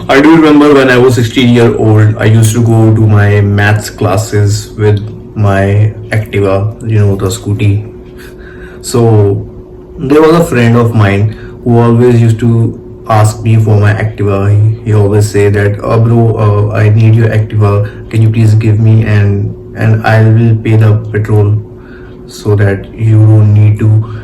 I do remember when I was 16-year-old, I used to go to my maths classes with my Activa, the scooty. So there was a friend of mine who always used to ask me for my Activa. He always say that, oh bro, I need your Activa. Can you please give me, and I will pay the petrol so that you don't need to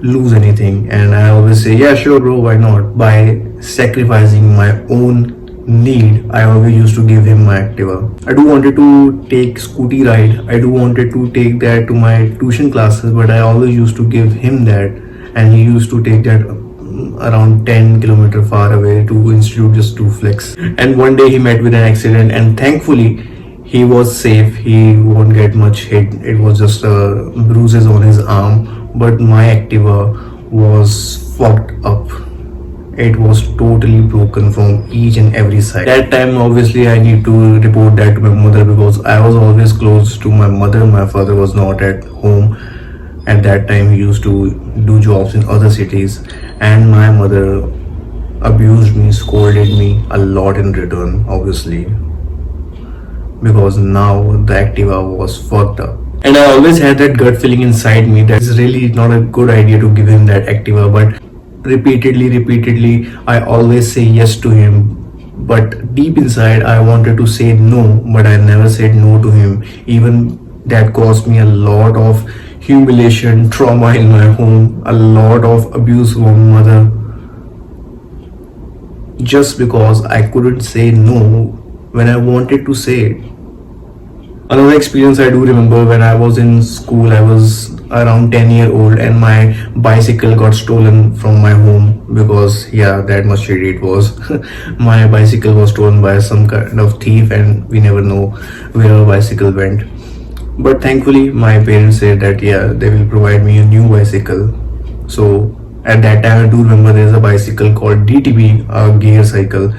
lose anything. And I always say, yeah, sure, bro, why not? By sacrificing my own need, I always used to give him my Activa. I do wanted to take scooty ride. I do wanted to take that to my tuition classes, but I always used to give him that, and he used to take that around 10 kilometer far away to institute just to flex. And one day he met with an accident, and thankfully he was safe. He won't get much hit. It was just bruises on his arm, but my Activa was fucked up. It was totally broken from each and every side. That time, obviously, I need to report that to my mother because I was always close to my mother. My father was not at home at that time. He used to do jobs in other cities, and my mother abused me, scolded me a lot in return, obviously, because now the Activa was fucked up. And I always had that gut feeling inside me that it's really not a good idea to give him that Activa, but repeatedly, I always say yes to him. But deep inside, I wanted to say no, but I never said no to him. Even that caused me a lot of humiliation, trauma in my home, a lot of abuse from my mother, just because I couldn't say no when I wanted to say it. Another experience I do remember when I was in school, I was around 10-year-old, and my bicycle got stolen from my home because, yeah, that much shady it was. My bicycle was stolen by some kind of thief, and we never know where our bicycle went. But thankfully, my parents said that, yeah, they will provide me a new bicycle. So at that time, I do remember there's a bicycle called DTB, a gear cycle,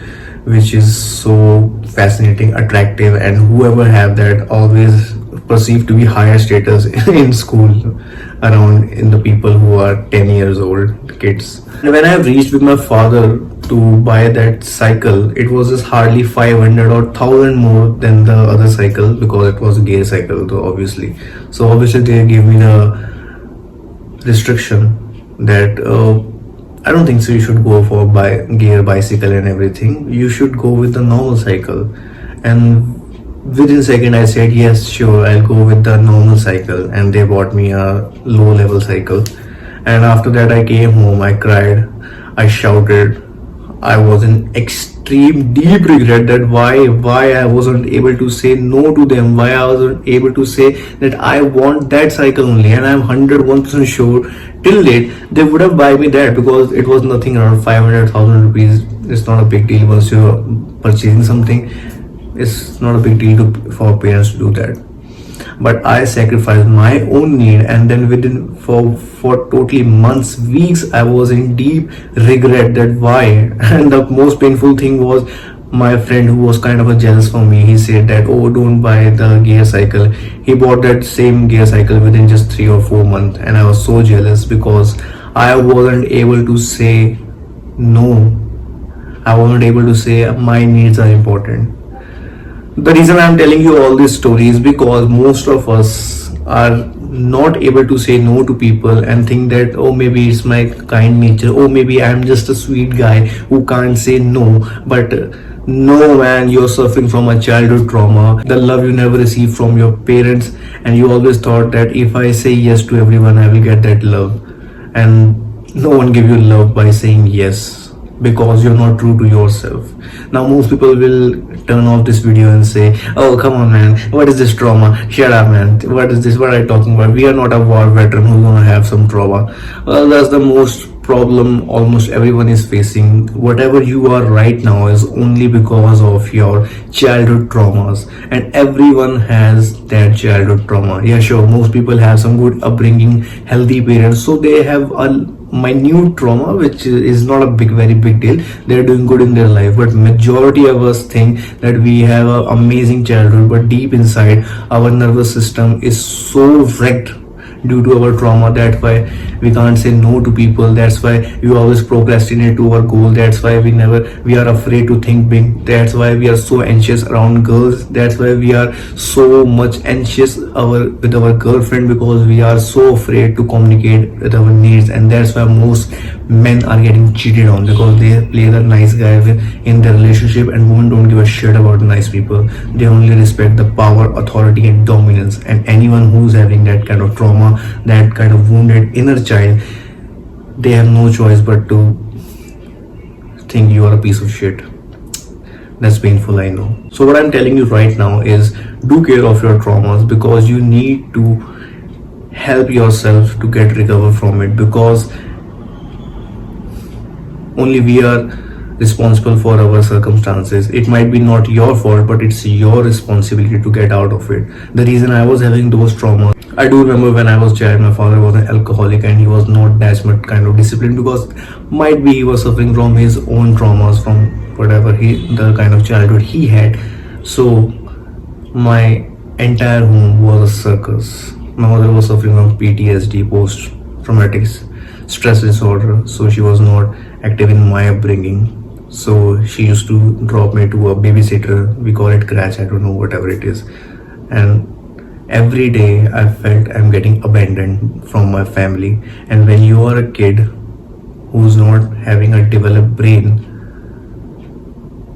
which is so fascinating, attractive, and whoever have that always perceived to be higher status in school around in the people who are 10 years old, kids. And when I reached with my father to buy that cycle, it was just hardly 500 or 1000 more than the other cycle because it was a gear cycle though, obviously. So obviously they gave me the restriction that I don't think so you should go for gear bicycle and everything. You should go with the normal cycle. And within a second I said yes, sure, I'll go with the normal cycle, and they bought me a low level cycle. And after that I came home, I cried, I shouted. I was in extreme deep regret that why I wasn't able to say no to them, why I wasn't able to say that I want that cycle only. And I'm 101% sure till date they would have buy me that because it was nothing, around 500,000 rupees. It's not a big deal once you're purchasing something. It's not a big deal for parents to do that. But I sacrificed my own need, and then within for totally months, weeks, I was in deep regret that why. And the most painful thing was my friend who was kind of a jealous for me. He said that, oh, don't buy the gear cycle. He bought that same gear cycle within just 3 or 4 months, and I was so jealous because I wasn't able to say no. I wasn't able to say my needs are important. The reason I'm telling you all these stories is because most of us are not able to say no to people and think that, oh, maybe it's my kind nature, oh, maybe I'm just a sweet guy who can't say no. But no, man, you're suffering from a childhood trauma, the love you never received from your parents, and you always thought that if I say yes to everyone, I will get that love. And no one give you love by saying yes because you're not true to yourself. Now most people will turn off this video and say, oh, come on, man, what is this trauma? Shut up, man, what is this, what are you talking about? We are not a war veteran who's gonna have some trauma. Well, that's the most problem almost everyone is facing. Whatever you are right now is only because of your childhood traumas, and everyone has that childhood trauma. Yeah, sure, most people have some good upbringing, healthy parents, so they have a minute trauma which is not a very big deal. They're doing good in their life. But majority of us think that we have an amazing childhood, but deep inside our nervous system is so wrecked due to our trauma. That's why we can't say no to people. That's why we always procrastinate to our goal. That's why we are afraid to think big. That's why we are so anxious around girls. That's why we are so much anxious with our girlfriend, because we are so afraid to communicate with our needs. And that's why most men are getting cheated on, because they play the nice guy in their relationship, and women don't give a shit about nice people. They only respect the power, authority and dominance. And anyone who's having that kind of trauma, that kind of wounded inner child, they have no choice but to think you are a piece of shit. That's painful, I know. So what I'm telling you right now is, do care of your traumas, because you need to help yourself to get recover from it, because only we are responsible for our circumstances. It might be not your fault, but it's your responsibility to get out of it. The reason I was having those traumas, I do remember when I was a child, my father was an alcoholic and he was not that much kind of disciplined, because might be he was suffering from his own traumas, from whatever the kind of childhood he had. So my entire home was a circus. My mother was suffering from PTSD, post traumatic stress disorder, so she was not active in my upbringing. So she used to drop me to a babysitter, we call it crash, I don't know, whatever it is. And every day I felt I'm getting abandoned from my family. And when you are a kid who's not having a developed brain,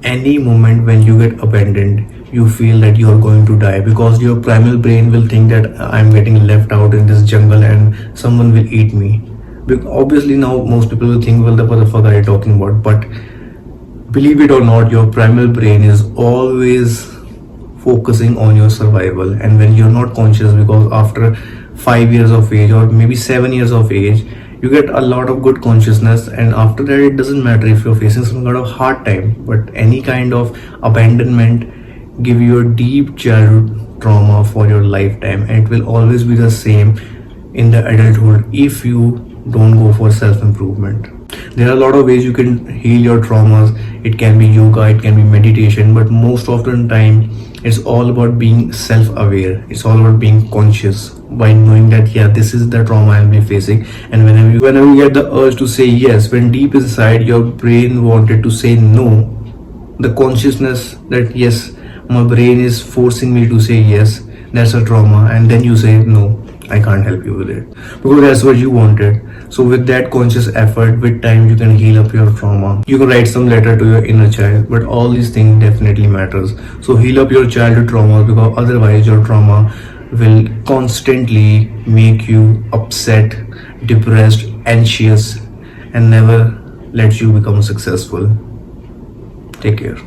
any moment when you get abandoned, you feel that you are going to die, because your primal brain will think that I'm getting left out in this jungle and someone will eat me. Obviously now most people will think, well, what the fuck are you talking about? But believe it or not, your primal brain is always focusing on your survival. And when you're not conscious, because after 5 years of age or maybe 7 years of age, you get a lot of good consciousness, and after that it doesn't matter if you're facing some kind of hard time, but any kind of abandonment give you a deep childhood trauma for your lifetime, and it will always be the same in the adulthood if you don't go for self-improvement. There are a lot of ways you can heal your traumas. It can be yoga, it can be meditation, but most often time it's all about being self-aware. It's all about being conscious, by knowing that yeah, this is the trauma I'll be facing. And whenever you get the urge to say yes, when deep inside your brain wanted to say no, the consciousness that yes, my brain is forcing me to say yes, that's a trauma. And then you say no, I can't help you with it, because that's what you wanted. So with that conscious effort, with time, you can heal up your trauma. You can write some letter to your inner child, but all these things definitely matters. So heal up your childhood trauma, because otherwise your trauma will constantly make you upset, depressed, anxious, and never let you become successful. Take care.